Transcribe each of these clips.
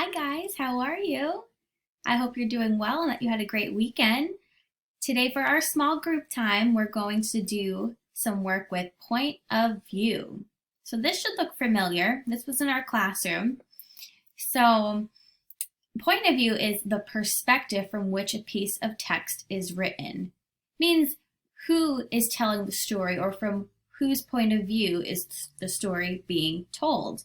Hi guys, how are you? I hope you're doing well and that you had a great weekend. Today for our small group time, we're going to do some work with point of view. So this should look familiar. This was in our classroom. So point of view is the perspective from which a piece of text is written. Means who is telling the story or from whose point of view is the story being told.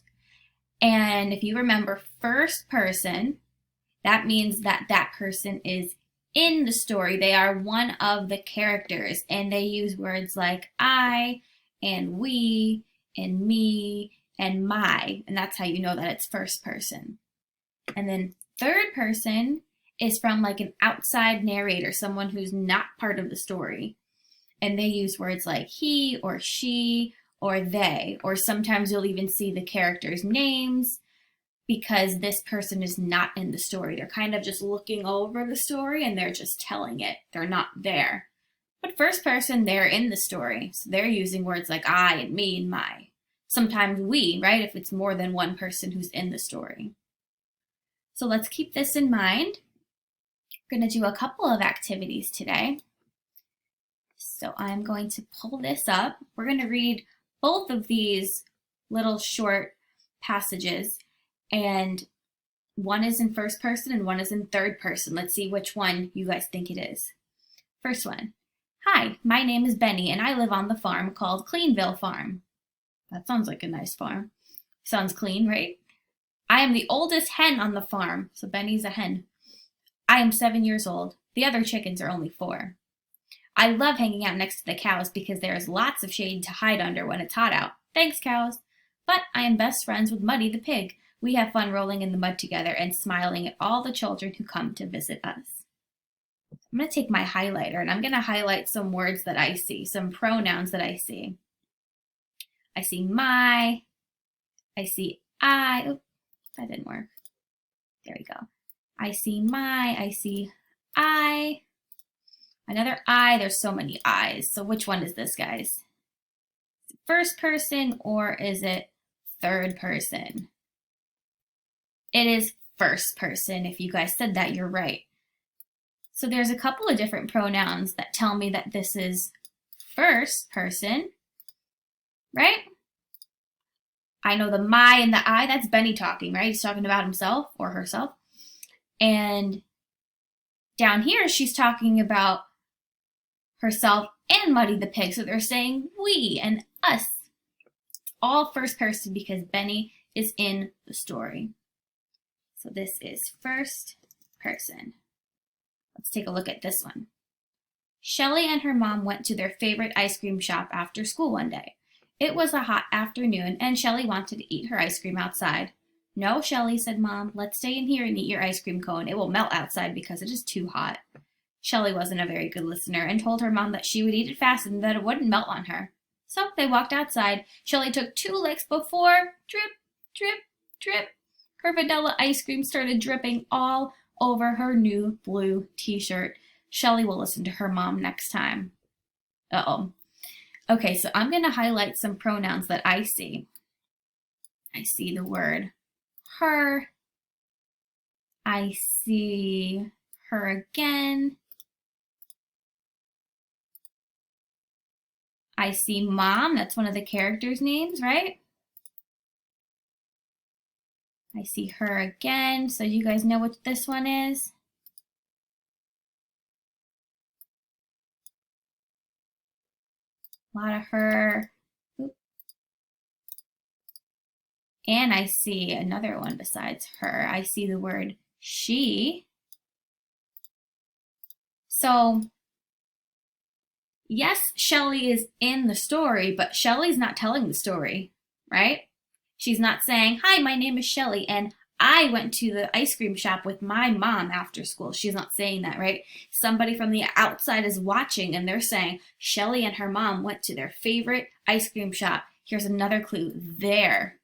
And if you remember first person, that means that that person is in the story. They are one of the characters, and they use words like I and we and me and my, and that's how you know that it's first person. And then third person is from like an outside narrator, someone who's not part of the story. And they use words like he or she or they, or sometimes you'll even see the characters' names because this person is not in the story. They're kind of just looking over the story and they're just telling it. They're not there. But first person, they're in the story. So they're using words like I and me and my. Sometimes we, right? If it's more than one person who's in the story. So let's keep this in mind. We're going to do a couple of activities today. So I'm going to pull this up. We're going to read both of these little short passages, and one is in first person and one is in third person. Let's see which one you guys think it is. First one. Hi, my name is Benny and I live on the farm called Cleanville Farm. That sounds like a nice farm. Sounds clean, right? I am the oldest hen on the farm, so Benny's a hen. I am 7 years old. The other chickens are only 4. I love hanging out next to the cows because there is lots of shade to hide under when it's hot out. Thanks, cows. But I am best friends with Muddy the pig. We have fun rolling in the mud together and smiling at all the children who come to visit us. I'm going to take my highlighter and I'm going to highlight some words that I see, some pronouns that I see. I see my, I see I. Oops, that didn't work. There we go. I see my, I see I. Another I, there's so many I's. So which one is this, guys? Is it first person or is it third person? It is first person. If you guys said that, you're right. So there's a couple of different pronouns that tell me that this is first person, right? I know the my and the I, that's Benny talking, right? He's talking about himself or herself. And down here, she's talking about herself and Muddy the pig. So they're saying we and us. All first person because Benny is in the story. So this is first person. Let's take a look at this one. Shelley and her mom went to their favorite ice cream shop after school one day. It was a hot afternoon and Shelley wanted to eat her ice cream outside. No, Shelley, said Mom, let's stay in here and eat your ice cream cone. It will melt outside because it is too hot. Shelley wasn't a very good listener and told her mom that she would eat it fast and that it wouldn't melt on her. So they walked outside. Shelley took 2 licks before, drip, drip, drip, her vanilla ice cream started dripping all over her new blue t-shirt. Shelley will listen to her mom next time. Uh-oh. Okay, so I'm going to highlight some pronouns that I see. I see the word her. I see her again. I see mom. That's one of the characters' names, right? I see her again. So you guys know what this one is? A lot of her. Oop. And I see another one besides her. I see the word she. So yes, Shelley is in the story, but Shelley's not telling the story, right? She's not saying, hi, my name is Shelley, and I went to the ice cream shop with my mom after school. She's not saying that, right? Somebody from the outside is watching and they're saying, Shelley and her mom went to their favorite ice cream shop. Here's another clue, their.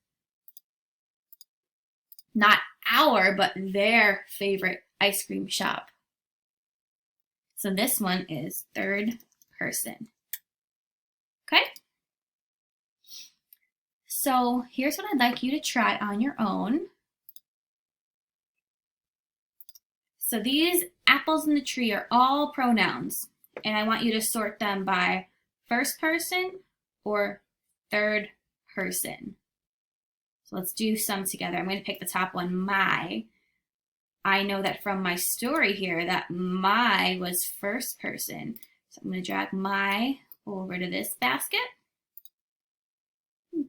Not our, but their favorite ice cream shop. So this one is third person. Okay? So here's what I'd like you to try on your own. So these apples in the tree are all pronouns, and I want you to sort them by first person or third person. So let's do some together. I'm going to pick the top one, my. I know that from my story here that my was first person. So I'm going to drag my over to this basket.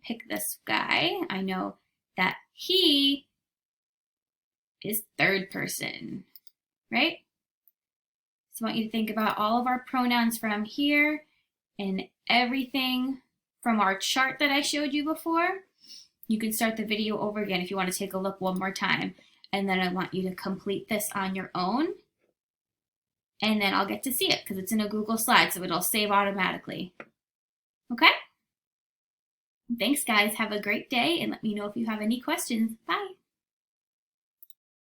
Pick this guy. I know that he is third person, right? So I want you to think about all of our pronouns from here and everything from our chart that I showed you before. You can start the video over again if you want to take a look one more time. And then I want you to complete this on your own. And then I'll get to see it because it's in a Google slide, so it'll save automatically. Okay? Thanks, guys. Have a great day, and let me know if you have any questions. Bye.